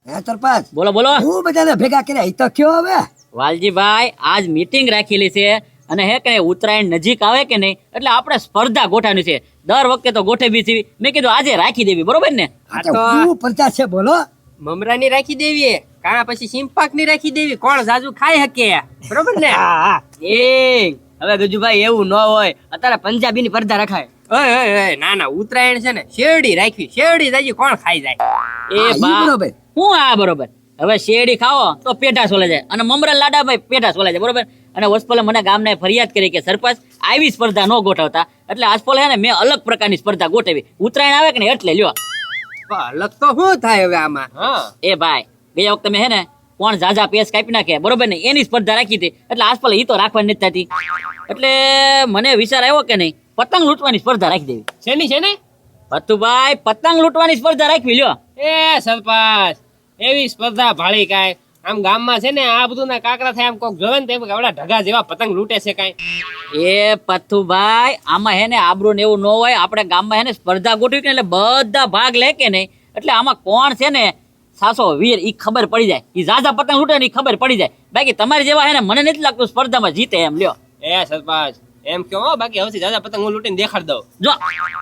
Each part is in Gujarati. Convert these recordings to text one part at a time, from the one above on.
હે સરપંચ બોલો બોલો. હું બધાને ભેગા કર્યા ઈ તો કયો હવે. વાલજીભાઈ આજ મીટિંગ રાખેલી છે અને હે કે ઉત્તરાયણ નજીક આવે કે નહીં એટલે આપણે સ્પર્ધા ગોઠવવાની છે. દર વખતે તો ગોઠવી છે. મેં કીધું આજે રાખી દેવી, બરોબર ને? આ તો હું પ્રચાર છે બોલો. મમરાની રાખી દેવી કાણા પછી સિંપાકની રાખી દેવી. કોણ જાજુ ખાઈ શકે, બરોબર ને? એ હવે ગજુભાઈ એવું ન હોય, અત્યારે પંજાબીની સ્પર્ધા રખાય. ઓય ઓય ઓય, ના ના, ઉત્તરાયણ છે ને શેરડી રાખવી. શેરડી જાજી કોણ ખાઈ જાય? એ ઈ બા બરોબર. હું આ બરોબર. હવે શેરડી ખાવો તો પેટા સોલે જાય અને મમરા લાડા ભાઈ પેટા સોલે જાય, બરોબર? અને વસપલે મને ગામને ફરિયાદ કરી કે સરપંચ આવી સ્પર્ધા ન ગોઠવતા, એટલે આજપલે હે ને મેં અલગ પ્રકારની સ્પર્ધા ગોઠવી. ઉત્તરાયણ આવે કે ને એટલે લ્યો. અલગ તો શું થાય હવે આમાં? એ ભાઈ ગયા વખતે મેં હે ને કોણ ઝાઝા પેસ કાપી નાખે, બરોબર ને, એની સ્પર્ધા રાખી હતી. એટલે આજપલે ઈ તો રાખવાની નથી થતી. એટલે મને વિચાર આવ્યો કે નહીં પતંગ લૂંટવાની સ્પર્ધા રાખી દેવી. શેની શેની? ભત્તુભાઈ પતંગ લૂંટવાની સ્પર્ધા રાખવી લ્યો. એ સરપંચ, એવી સ્પર્ધા ભાળી કાંઈ આમ ગામમાં છે ને આ બધું ના કાકરા થાય આમ કોક જોવે ને તેમ કે આવડા ઢગા જેવા પતંગ લૂંટે છે કાંઈ. એ પથ્થુભાઈ આમાં હે ને આબરૂ ને એવું ન હોય. આપણે ગામમાં હે ને સ્પર્ધા ગોઠવી કે એટલે બધા ભાગ લે કે નહીં, એટલે આમાં કોણ છે ને સાસો વીર ઈ ખબર પડી જાય. ઈ ઝાઝા પતંગ લૂંટે ને ઈ ખબર પડી જાય. બાકી તમારી જેવા હે ને મને નથી લાગતું સ્પર્ધામાં જીતે એમ લ્યો. એ સરપંચ એમ કહો હો, બાકી હવથી દાદા પતંગ હું લૂંટીને દેખાડ દઉં. જો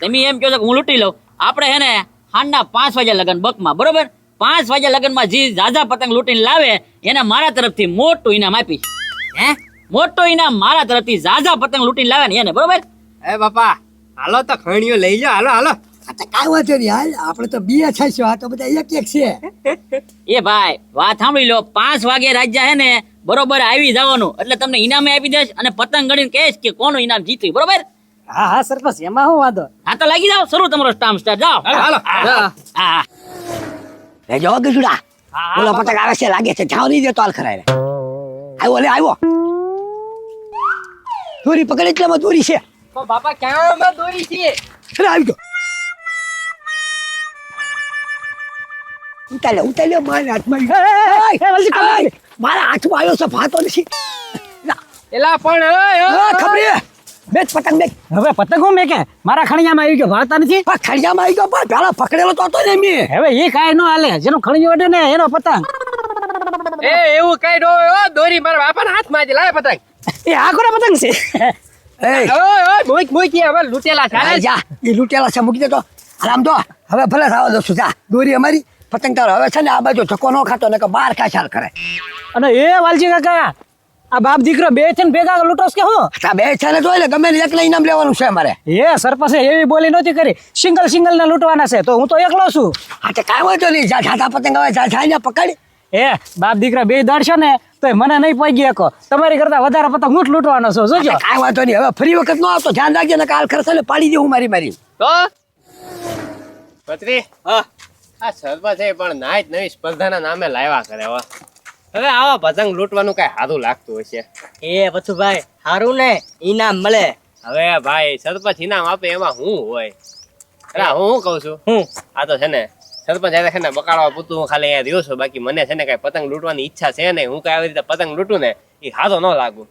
તમે એમ કહો છો કે હું લૂંટી લઉં. આપણે હે ને હાંજના 5 વાગ્યા લગન બકમાં, બરોબર? 5 વાગ્યા લગનમાં જે ઝાઝા પતંગ લૂંટીને લાવે એને મારા તરફથી મોટું ઇનામ આપીશ. હે મોટું ઇનામ મારા તરફથી ઝાઝા પતંગ લૂંટીને લાવે ને એને, બરોબર? એ બાપા હાલો તો ખણીઓ લઈ લો, હાલો હાલો. આ તો કાંઈ વાંધો નહીં હાલ, આપણે તો બે છાસ્યો, આ તો બધા એક એક છે. એ ભાઈ વાત સાંભળી લો. 5 વાગે રાજ્યા હે ને બરોબર આવી જવાનું, એટલે તમને ઇનામે આપી દેશ અને પતંગ ગણીને કહેશ કે કોનું ઇનામ જીત્યું, બરોબર? હા હા સરપંચ, એમાં શું વાંધો? હા તો લાગી જાઓ, શરૂ તમારો સ્ટામ્પ સ્ટાર જાઓ. હાલો હા એ જો ગજુડા બોલો પતંગ આવે છે લાગે છે, જાવ નહીં દે તો હાલ ખરાય રે. આવ્યો લે આવ્યો. દોરી પકડ એટલામાં દોરી છે. તો બાપા ક્યાં દોરી છે? અરે આવી ગયો. ઉતાર્યો મારા હાથમાં. મારા હાથમાં આવ્યો છે, ફાતો નથી. એલા પણ ઓય, ઓય, ખબર બેચ પતંગ બેચ. હવે પતંગ હું મેં કે મારા ખણિયામાં આવી ગયો, ભાળતા નથી? ખડિયામાં આવી ગયો પણ પેલા પકડેલો તો હતો ને મેં. હવે એ કાંઈ ન હાલે, જેનો ખણિયો અડે ને એનો પતંગ. એ એવું કઈ નો હોય, ઓ દોરી મારા બાપાના હાથમાં જ લાય પતંગ. એ આ કોના પતંગ છે? એ ઓય ઓય, મોઈક મોઈક હવે લૂટેલા આ છે. જા એ લૂંટેલા છે, મૂકી દેતો. આરામ તો હવે ભલે થવા દો છું. જા દોરી અમારી પતંગ તારો હવે છે ને આ બાજુ ધક્કો ન ખાતો ને કે બહાર કાચાલ કરે. અને એ વાલજી કાકા, આ બાપ દીકરો બે છે ને ભેગા લૂંટોસ કે હું? આ બે છે ને જોઈ લે, ગમે ને એકલા ઇનામ લેવાનું છે અમારે. એ સરપંચે એવી બોલી નહોતી કરી, સિંગલ ને લૂંટવાના છે, તો હું તો એકલો છું. હા તો કાંઈ વાંધો નહીં, જા જાતા પતંગ હવે જા જાય ને પકડ. એ બાપ દીકરા બે દડશો ને તો મને નહીં પહોંચી શકો. તમારી કરતા વધારે પતંગ હું જ લૂંટવાનો છું, જોજો. કાંઈ વાંધો નહીં, હવે ફરી વખત ન આવતો ધ્યાન રાખજે ને કાલ ખર્ચ ને પાડી દેવું મારી. તો પત્રી હા, આ સરપંચ છે પણ નાઈટ નવી સ્પર્ધાના નામે લાવ્યા કરે. હવે આવા પતંગ લૂંટવાનું કઈ સારું લાગતું હશે. એ પથુભાઈ હારું ને ઇનામ મળે. હવે ભાઈ સરપંચ ઇનામ આપે એમાં હું હોય? અરે હું કઉ છું, આ તો છે ને સરપંચ છે ને બકાડવા પૂતું હું ખાલી અહીંયા રહ્યો છું, બાકી મને છે ને કઈ પતંગ લૂંટવાની ઈચ્છા છે નહીં. હું કઈ આવી રીતે પતંગ લૂંટું ને એ સારો ન લાગુ.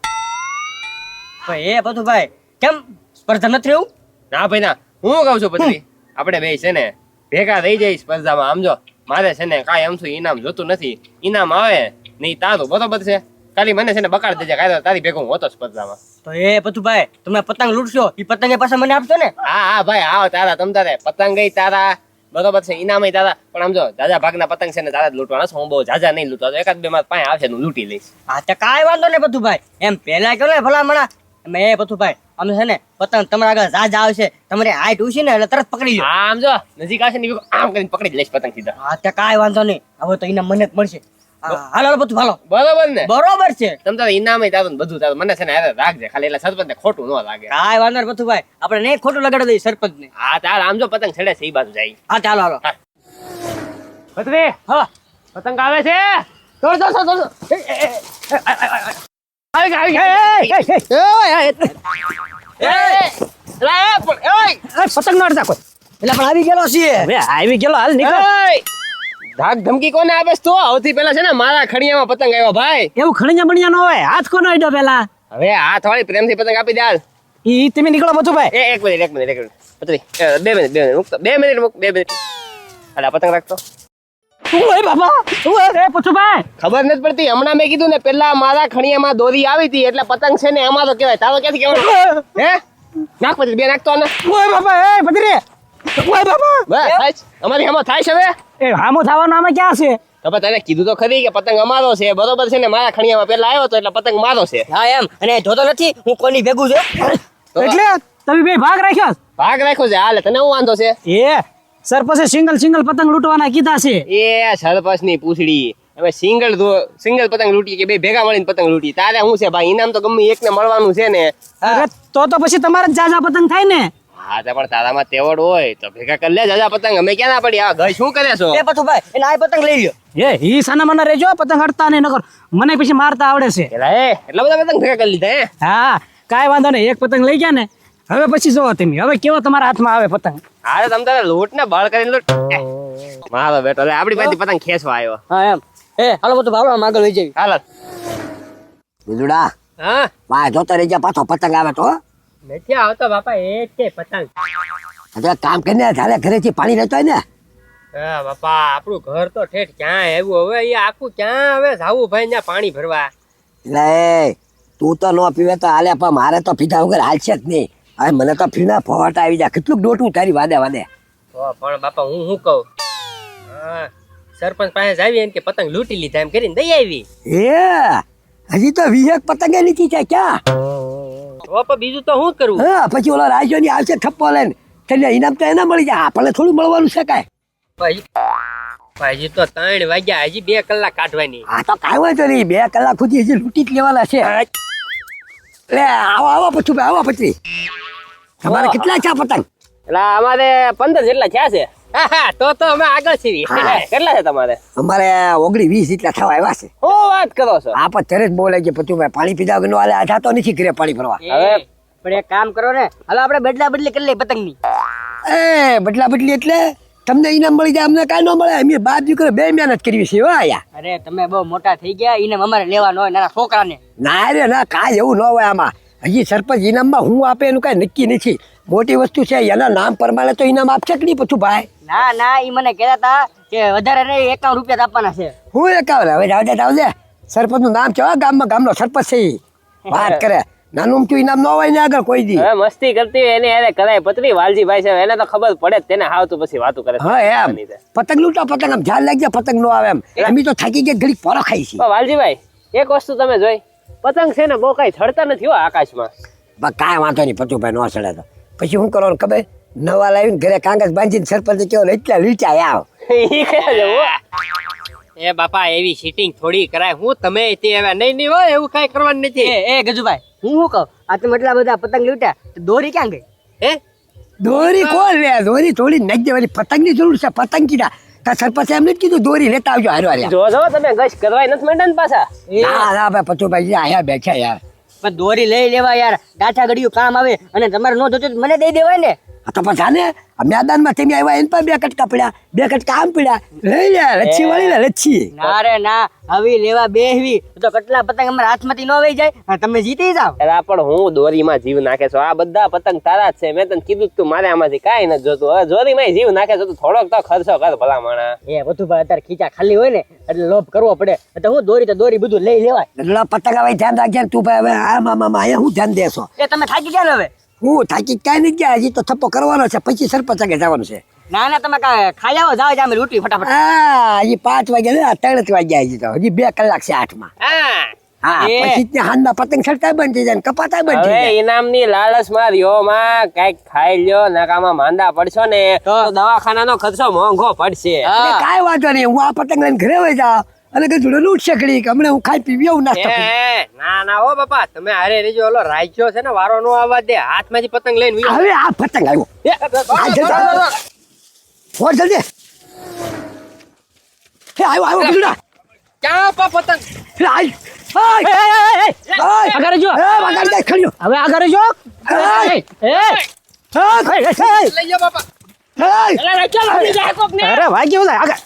એ પથુભાઈ કેમ સ્પર્ધા નથી રહેવું? ના ભાઈ ના, હું કઉ છું પત્રી આપણે બે છે ને ભેગા થઈ જાય સ્પર્ધામાં. આમ જો મારે છે ને કાંઈ અમથું ઇનામ જોતું નથી. ઇનામ આવે નહીં તારું બરોબર છે, ખાલી મને છે ને બકાડ દેજે, કાંઈ તારી ભેગો હું હતો સ્પર્ધામાં. તો એ પથુભાઈ તમે પતંગ લૂંટશો, એ પતંગ પાછા મને આપશો ને? હા હા ભાઈ આવો તારા તમ તારે પતંગ ગઈ તારા, બરોબર છે, ઇનામ તારા. પણ આમ જો જાજા ભાગના પતંગ છે ને તારા જ લૂંટવાના છે. હું બહુ જાજા નહીં લૂંટવા, એકાદ બે મારા પાસે આવશે હું લૂંટી લઈશ. હા તો કાંઈ વાંધો નહીં પથુભાઈ, એમ પેલા કહો ને ભલામણા. એ પથુભાઈ અમે છે ને પતંગ તમારા આગળ જાજા આવશે, તમારી હાઈટ ઉછી ને એટલે તરત પકડી લો. આમ જો નજીક આવશે ને આમ કરીને પકડી જ લઈશ પતંગ સીધા. હા તો કાંઈ વાંધો નહીં, હવે તો ઇનામ મને જ મળશે. હાલો પથુ હાલો. બરોબર ને? બરોબર છે. તમ તારે ઇનામ તારું બધું તારું મને છે ને હારે રાખજે, ખાલી એટલે સરપંચ ને ખોટું ન લાગે. કાંઈ વાંધો નહીં પથુભાઈ, આપણે નહીં ખોટું લગાડી દઈએ સરપંચ ને. હા તાર આમ જો પતંગ છેડે છે એ બાજુ જાય. હા ચાલો હાલો. પતરી હા પતંગ આવે છે. પતંગ નો અડતા કોઈ એટલે પણ આવી ગયેલો છે. હવે આવી ગયેલો હાલ નીકળ. ધાક ધમકી કોને આપે તો? સૌથી પહેલા છે ને મારા ખડિયામાં પતંગ આવ્યો ભાઈ. એવું ખણીયા બણિયા નો હોય, હાથ કોનો અડ્યો પેલા? હવે હાથ વાળી પ્રેમથી પતંગ આપી દે. હાલ ઈ તમે નીકળો પથુભાઈ. એક મિનિટ પતરી 2 મિનિટ 2 મિનિટ 2 મિનિટ મૂક 2 મિનિટ. હાલ આ પતંગ રાખતો. ઓય બાપા ઓય રે પથુભાઈ ખબર નથી પડતી હમણાં મેં કીધું ને પેલા મારા ખણીયામાં દોરી આવી હતી એટલે પતંગ છે ને એમાં તો કહેવાય તારો ક્યાંથી કહેવાય હે નાખ પછી બે નાખતો ને ઓય બાપા એ પતરી ઓય બાપા બસ થાય છે. અમારી આમાં થાય છે હવે એ હામો થવાનો આમાં ક્યાં છે હવે તને કીધું તો ખરી કે પતંગ અમારો છે બરોબર છે ને મારા ખણીયામાં પેલા આવ્યો તો એટલે પતંગ મારો છે હા એમ અને જોતો નથી હું કોની ભેગું છું એટલે તમે બે ભાગ રાખ્યો ભાગ રાખ્યો છે હાલે તને શું વાંધો છે એ સરપંચે સિંગલ પતંગ લૂંટવાના કીધા છે એ સરપંચ ની પૂછડી હવે સિંગલ પતંગ લૂંટી કે બે ભેગા મળીને પતંગ લૂંટી તારે શું છે ભાઈ ઇનામ તો ગમે એકને મળવાનું છે ને અરે તો પછી તમારે જ જાજા પતંગ થાય ને હા તો પણ તારામાં તેવડ હોય તો ભેગા કરી લે જાજા પતંગ અમે ક્યાં ના પડી આ ગઈ શું કરે છો એ પથુભાઈ એને આ પતંગ લઈ લ્યો એ ઈ સાના મને રેજો પતંગ હડતા નહીં નકર મને પછી મારતા આવડે છે એલા એ એટલા બધા પતંગ ભેગા કરી લીધા હે હા કાંઈ વાંધો નહીં એક પતંગ લઈ ગયા ને હવે પછી જોવો તમે હવે કેવો તમારા હાથમાં આવે પતંગ હા તમ તારે લૂંટ ને બળ કરીને લૂંટ મારો બેટો લે આપડી પાસે પતંગ ખેંચવા આવ્યો હા એમ એ હાલો બધું ભાવડો આગળ લઈ જવી હાલ વિદુડા હા વાહ જોતો રહેજે પાછો પતંગ આવે તો નથી આવતો બાપા એ છે પતંગ હવે કામ કરીને ઝાલે ઘરેથી પાણી લેતો હોય ને હા બાપા આપણું ઘર તો ઠેઠ ક્યાં આવ્યું હવે એ આખું ક્યાં હવે જાવું ભાઈ ત્યાં પાણી ભરવા એટલે એ તું તો ન પીવે તો હાલે પણ મારે તો પીધા વગર હાલશે જ નહીં હવે મને તો ફીના ફવાટા આવી જાય કેટલું ડોટું તારી વાદે વાદે તો પણ બાપા હું શું કહું હા સરપંચ પાસે જાવી એમ કે પતંગ લૂંટી લીધા એમ કરીને દઈ આવી એ હજી તો 20 પતંગે નીચી છે ક્યાં તો પણ બીજું તો શું કરવું હા પછી ઓલા રાજ્યોની આવશે ઠપ્પો લઈને એટલે ઇનામ તો એને મળી જાય આપણને થોડું મળવાનું છે કાંઈ હજી તો 3 વાગ્યા હજી 2 કલાક કાઢવાની હા તો કાંઈ વાંધો નહીં 2 કલાક સુધી હજી લૂંટી જ લેવાના છે લે આવો પછી આવો પછી તમારે કેટલા છે પતંગ એટલે અમારે 15 જેટલા થયા છે તો અમે આગળ છીએ હા. કેટલા છે તમારે અમારે 19-20 જેટલા થવા આવ્યા છે શું વાત કરો છો આ પણ તરત બોલાય છે પછી પાણી પીધા વગરનો હાલે આ જાતો નથી ઘરે પાણી ભરવા હવે પણ એક કામ કરો ને હાલો આપણે બદલા બદલી કરી લઈએ પતંગની એ બદલા બદલી એટલે તમને ઇનામ મળી જાય અમને કાંઈ ન મળે અમે બાપ દીકરો બે મહેનત કરવી છે હો આયા અરે તમે બહુ મોટા થઈ ગયા એને અમારે લેવાનો હોય નાના છોકરાને ના રે ના કાંઈ એવું ન હોય આમાં હજી સરપંચ ઇનામમાં હું આપે એનું કાંઈ નક્કી નથી મોટી વસ્તુ છે એના નામ પ્રમાણે તો ઇનામ આપશે કે નહીં પછી ભાઈ ના ઈ મને કહેતા હતા કે વધારે નહીં 51 રૂપિયા આપવાના છે હું એકાવન હવે જાવજે સરપંચનું નામ છે હો, ગામનો સરપંચ છે ઈ. વાત કરે નાનું અમથું ઇનામ ન હોય ને આગળ કોઈ દી હવે મસ્તી કરતી હોય એને યારે કરાય પતરી વાલજીભાઈ છે એને તો ખબર પડે જ તેને હાવ તો પછી વાતું કરે હા એમ પતંગ લૂંટા પતંગ આમ ઝાડ લાગી જાય પતંગ નો આવે એમ અમે તો થાકી ગયા ઘડી પોરો ખાઈ છીએ પણ વાલજીભાઈ એક વસ્તુ તમે જોઈ પતંગ છે ને બહુ કઈ ચડતા નથી હો આકાશમાં બા કાંઈ વાંધો નહીં પતુભાઈ નો ચડે તો પછી શું કરવાનું ખબર નવા લાવીને ઘરે કાગળ બાંધીને સરપંચ કેવો એટલા લીચા આવ ઈ કયા છે હો? એ બાપા એવી સીટિંગ થોડી કરાય હું તમે તે હવે નહીં હોય એવું કઈ કરવાનું નથી એ ગજુભાઈ હું શું કહું આ તમે એટલા બધા પતંગ લૂટ્યા તો દોરી ક્યાં ગઈ હે દોરી કોણ લે દોરી થોડી નાખી દેવાની પતંગની જરૂર છે પતંગ કીધા તા સરપંચ એમ નથી કીધું દોરી લેતા આવજો હારો હારે જો તમે ગશ કરવાય નથી માંડ્યા ને પાછા ના ભાઈ પતુભાઈ આયા બેઠા યાર પણ દોરી લઈ લેવા યાર ગાંઠા ઘડિયું કામ આવે અને તમારે નો જોતો મને દઈ દેવાય ને આ તો પછી આને મેદાનમાં તમે આવ્યા એને પણ 2 કટકા પડ્યા 2 કટકા આમ પડ્યા લઈ લે લચ્છી વાળી લે લચ્છી ના રે ના આવી લેવા બેહવી તો કેટલા પતંગ અમારા હાથમાંથી ન વહી જાય અને તમે જીતી જાવ અરે પણ હું દોરીમાં જીવ નાખે છો આ બધા પતંગ તારા જ છે મેં તને કીધું તું મારે આમાંથી કાંઈ નથી જોતું હવે દોરીમાં જીવ નાખે છો તો થોડોક તો ખર્ચો કર ભલા માણા એ બધું અત્યારે ખીચા ખાલી હોય ને એટલે લોભ કરવો પડે તો હું દોરી બધું લઈ લેવાય એટલે પતંગ આવે ધ્યાન રાખજે તું ભાઈ હવે આ મામા અહીંયા હું ધ્યાન દેશો એ તમે થાકી ગયા ને હવે હું થાકી કાંઈ નથી ગયા હજી તો થપ્પો કરવાનો છે પછી સરપંચ આગળ જવાનું છે ના તમે ખાઈ આવો જાઓ જામે લૂંટી ફટાફટ હા હજી 5 વાગ્યા ને 3 વાગ્યા હજી તો હજી 2 કલાક છે 8 માં હા એ. પછી ત્યાં હાંજના પતંગ છડતા બંધ થઈ જાય ને કપાતા બંધ થઈ હવે જાય ઇનામની લાલચમાં રહ્યો માં કઈક ખાઈ લ્યો નકામાં માંદા પડશો ને તો દવાખાનાનો ખર્ચો મોંઘો પડશે એટલે કાંઈ વાંધો નહીં હું આ પતંગ લઈને ઘરે વહી જાઉં અને કે જોડે લૂંટ શકડી કે હમણાં હું ખાઈ પીવી આવું નાસ્તો કરી. ના હો બાપા તમે હારે રેજો ઓલો રાખ્યો છે ને વારો નો આવવા દે હાથમાંથી પતંગ લઈને વીયો. હવે આ પતંગ આવ્યો આ જલ્દી ફોન જલ્દી હે આવ્યો કીધું ક્યાં પા પતંગ હે આઈ આગળ જો આગળ દે ખડ્યો હવે આગળ જો લઈ જાઓ બાપા અરે ભાઈ કેવું થાય આગળ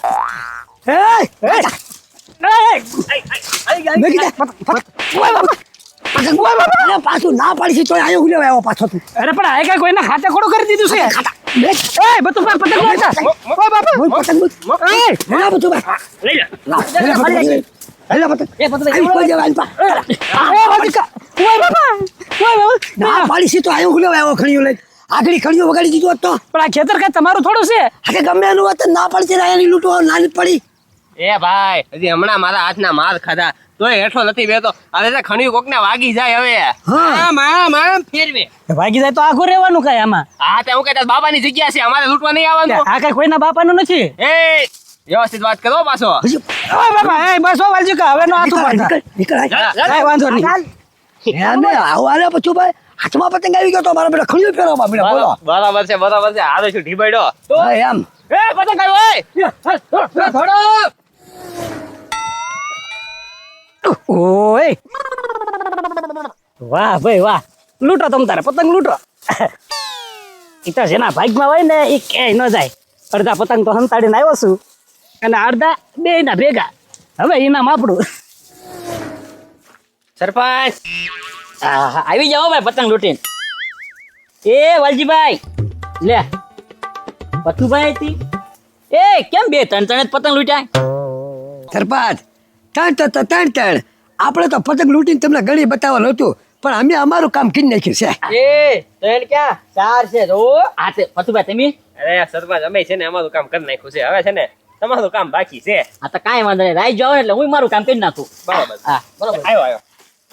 પાછું ના પાડી તો આવ્યો હું લેવા આવ્યો પાછો તું અરે પણ આ કઈ કોઈના ખાતે ખોડું કરી દીધું છે એ બટુભાઈ પતંગ લૂંટા. ઓય બાપા પતંગ લૂંટ. એ ના બટુભાઈ. લઈ લે હેલો પતંગ. એ બટુભાઈ, આવી કોઈ જવાન પા. એ હોજકા. ઓય બાપા. ઓય બાપા. ના પાડી સી તો આયો હુલે આવો ખણીયો લઈ. આગળી ખણીયો વગાડી દીધો હોત તો. પણ આ ખેતર કઈ તમારું થોડું છે. આકે ગમે એનું વાત ના પડી છે રાયની લૂંટો નાની પડી. એ ભાઈ હજી હમણાં મારા હાથના માર ખાધા તોય હેઠો નથી બેતો હવે તો ખણ્યું કોકને વાગી જાય હવે હા આમ ફેરવે ભાગી જાય તો આખું રહેવાનું કઈ આમાં. હા તે હું કહેતા બાબાની જગ્યા છે અમારે લૂંટવા નહીં આવવાનું આ કઈ કોઈના બાપાનું નથી. એ વ્યવસ્થિત વાત કરો પાછો હજુ ઓય બાપા એ બસ ઓ વાલજીકા હવે નો હાથ ઉપાડતા. નીકળ નીકળ કાંઈ વાંધો નહીં. ને આવો આલે પછી ભાઈ હાથમાં પતંગ આવી ગયો તો મારા બેટા ખણીયો ફેરવવા બેટા બોલો. બરાબર છે હાલો છું ઢીબાડ્યો હા એમ. એ પતંગ આવ્યો થોડો ઓય વાહ ભાઈ વાહ, લૂંટો તમ તારે પતંગ લૂંટો. ઈ તો જેના ભાગમાં હોય ને એ ક્યાંય ન જાય. અડધા પતંગ તો સંતાડીને આવ્યો છું અને અડધા બે ના ભેગા. હવે ઇનામ આપણું. સરપંચ આહા, આવી જાઓ ભાઈ પતંગ લૂંટીને. એ વાલજીભાઈ લે પથુભાઈ હતી. એ કેમ બે ત્રણ ત્રણ જ પતંગ લૂંટ્યા? સરપંચ ત્રણ આપણે તો પતંગ લૂંટીને તમને ઘણી બતાવવાનું હતું પણ અમે અમારું કામ કરી નાખ્યું છે. એ ત્રણ ક્યાં ચાર છે તો આ તે પથુભાઈ તમે અરે સરપંચ અમે છે ને અમારું કામ કરી નાખ્યું છે હવે છે ને તમારું કામ બાકી છે આ તો કાંઈ વાંધો નહીં, રાઈ જાઓ ને એટલે હું મારું કામ કરી નાખું. બરાબર હા બરાબર. આવ્યો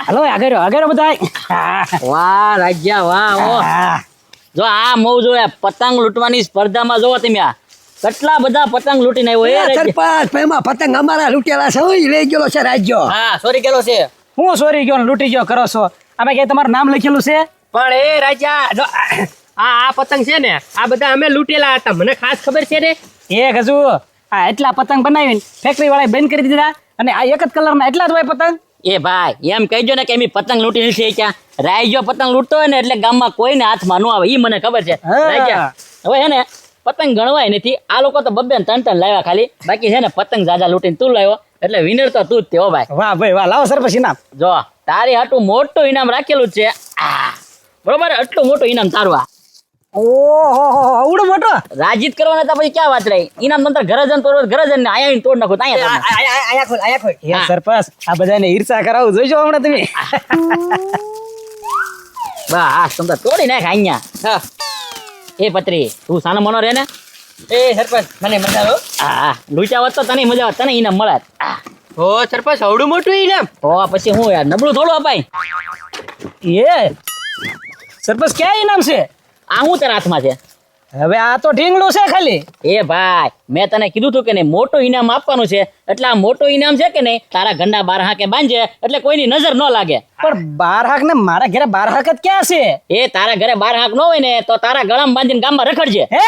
હાલો આગળ બધા. વાહ રાજ્યા વાહ ઓ. જો આ મોજ જોયા પતંગ લૂંટવાની સ્પર્ધામાં જોવો તમે આ કેટલા બધા પતંગ લૂંટીને આવ્યો એ રાજ્ય. સરપંચ એમાં પતંગ અમારા લૂંટેલા છે હોય લઈ ગયેલો છે રાજ્ય. હા સોરી કેલો છે હું સોરી ગયો ને લૂંટી ગયો કરો છો. આમાં કઈ તમારું નામ લખેલું છે? પણ એ રાજા જો આ પતંગ છે ને આ બધા અમે લૂંટેલા હતા મને ખાસ ખબર છે ને એક હજુ આ એટલા પતંગ બનાવીને ફેક્ટરી વાળા બંધ કરી દીધા અને આ એક જ કલરના એટલા જ હોય પતંગ. એ ભાઈ એમ કહેજો ને કે એમ પતંગ લૂંટી નથી ક્યાં. રાઈજો પતંગ લૂંટતો હોય ને એટલે ગામમાં કોઈને હાથમાં ન આવે ઈ મને ખબર છે. હા. રાઈજા હવે હે ને પતંગ ગણવાય નથી. આ લોકો તો બબ્બે ને ત્રણ લાવ્યા ખાલી, બાકી છે ને પતંગ જાજા લૂંટીને તું લાવ્યો એટલે વિનર તો તું જ તે હો ભાઈ. વાહ ભાઈ વાહ, લાવો સરપંચ ઇનામ. જો તારી હાટું મોટું ઇનામ રાખેલું જ છે. આ બરોબર આટલું મોટું ઇનામ તારું આ. ઓહો આવડો મોટો. રાજીત કરવાના હતા પછી ક્યાં વાત રહી. ઇનામ નંતર ઘરે જઈને તોડ ઘરે જઈને અહીંયા તોડ નાખો અહીંયા તોડ નાખો. આયા ખોલ એ સરપંચ આ બધાને ઈર્ષા કરાવું જોઈજો હમણાં તમે. બસ તમે તો તોડી નાખ અહીંયા. હા એ પત્રી તું સાનો મનો રે ને. એ સરપંચ મને મજા આવ્યો હા લૂંટ્યા હોત તો તને મજા આવત, તને ઇનામ મળત. ઓ સરપંચ આવડું મોટું ઇનામ તો પછી હું યાર નબળું થોડું અપાય. એ સરપંચ ક્યાં ઇનામ છે? આ હું તારા હાથમાં છે? હવે આ તો ઢીંગલું છે ખાલી. એ ભાઈ મેં તને કીધું તું કે નહીં મોટું ઇનામ આપવાનું છે એટલે આ મોટું ઇનામ છે કે નહીં તારા ઘરના બાર હાકે બાંધજે એટલે કોઈની નજર ન લાગે. પણ 12 હાક ને મારા ઘરે 12 હાક જ ક્યાં છે? એ તારા ઘરે બાર હાક ન હોય ને તો તારા ગળામાં બાંધીને ગામમાં રખડજે. હે